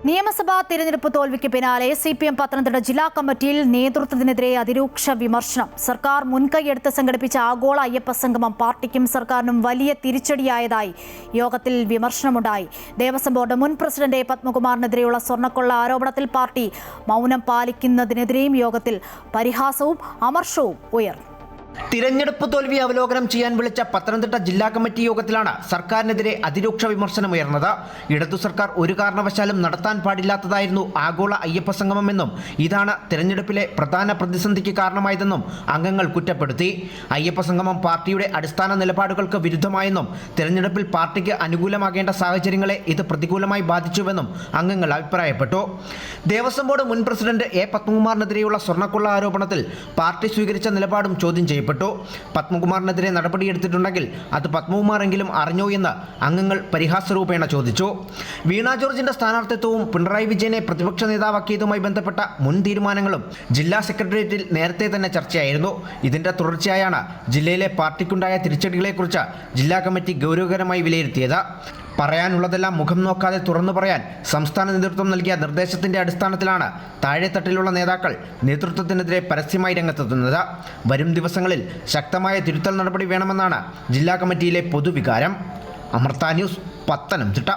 നിയമസഭാ തിരഞ്ഞെടുപ്പ് തോൽവിക്ക് പിന്നാലെ CPM പത്തനംതിട്ട ജില്ലാ കമ്മിറ്റിയിൽ നേതൃത്വത്തിനെതിരെ അതിരൂക്ഷ വിമർശനം. സർക്കാർ മുൻകൈയെടുത്ത് സംഘടിപ്പിച്ച ആഗോള അയ്യപ്പ സംഗമം പാർട്ടിക്കും സർക്കാരിനും വലിയ തിരിച്ചടിയായതായി യോഗത്തിൽ വിമർശനമുണ്ടായി. ദേവസ്വം ബോർഡ് മുൻ പ്രസിഡന്റ് പത്മകുമാറിനെതിരെയുള്ള സ്വർണ്ണക്കൊള്ള ആരോപണത്തിൽ പാർട്ടി മൗനം പാലിക്കുന്നതിനെതിരെയും യോഗത്തിൽ പരിഹാസവും അമർഷവും ഉയർന്നു. തിരഞ്ഞെടുപ്പ് തോൽവി അവലോകനം ചെയ്യാൻ വിളിച്ച പത്തനംതിട്ട ജില്ലാ കമ്മിറ്റി യോഗത്തിലാണ് സർക്കാരിനെതിരെ അതിരൂക്ഷ വിമർശനമുയർന്നത്. ഇടതു സർക്കാർ ഒരു കാരണവശാലും നടത്താൻ പാടില്ലാത്തതായിരുന്നു ആഗോള അയ്യപ്പ സംഗമമെന്നും ഇതാണ് തിരഞ്ഞെടുപ്പിലെ പ്രധാന പ്രതിസന്ധിക്ക് കാരണമായതെന്നും അംഗങ്ങൾ കുറ്റപ്പെടുത്തി. അയ്യപ്പ സംഗമം പാർട്ടിയുടെ അടിസ്ഥാന നിലപാടുകൾക്ക് വിരുദ്ധമായെന്നും തിരഞ്ഞെടുപ്പിൽ പാർട്ടിക്ക് അനുകൂലമാകേണ്ട സാഹചര്യങ്ങളെ ഇത് പ്രതികൂലമായി ബാധിച്ചുവെന്നും അംഗങ്ങൾ അഭിപ്രായപ്പെട്ടു. ദേവസ്വം ബോർഡ് മുൻ പ്രസിഡന്റ് പത്മകുമാറിനെതിരെയുള്ള സ്വർണ്ണക്കൊള്ള ആരോപണത്തിൽ പാർട്ടി സ്വീകരിച്ച നിലപാടും ചോദ്യം ചെയ്യപ്പെട്ടു. പത്മകുമാറിനെതിരെ നടപടിയെടുത്തിട്ടുണ്ടെങ്കിൽ അത് പത്മകുമാറെങ്കിലും അറിഞ്ഞോ എന്ന് അംഗങ്ങൾ പരിഹാസരൂപേണ ചോദിച്ചു. വീണ ജോർജിന്റെ സ്ഥാനാർത്ഥിത്വവും പിണറായി വിജയനെ പ്രതിപക്ഷ നേതാവാക്കിയതുമായി ബന്ധപ്പെട്ട മുൻ തീരുമാനങ്ങളും ജില്ലാ സെക്രട്ടേറിയറ്റിൽ നേരത്തെ തന്നെ ചർച്ചയായിരുന്നു. ഇതിന്റെ തുടർച്ചയായാണ് ജില്ലയിലെ പാർട്ടിക്കുണ്ടായ തിരിച്ചടികളെക്കുറിച്ച് ജില്ലാ കമ്മിറ്റി ഗൗരവകരമായി വിലയിരുത്തിയത്. പറയാനുള്ളതെല്ലാം മുഖം നോക്കാതെ തുറന്നു പറയാൻ സംസ്ഥാന നേതൃത്വം നൽകിയ നിർദ്ദേശത്തിന്റെ അടിസ്ഥാനത്തിലാണ് താഴെത്തട്ടിലുള്ള നേതാക്കൾ നേതൃത്വത്തിനെതിരെ പരസ്യമായി രംഗത്തെത്തുന്നത്. വരും ദിവസങ്ങളിൽ ശക്തമായ തിരുത്തൽ നടപടി വേണമെന്നാണ് ജില്ലാ കമ്മിറ്റിയിലെ പൊതുവികാരം. അമൃത ന്യൂസ്, പത്തനംതിട്ട.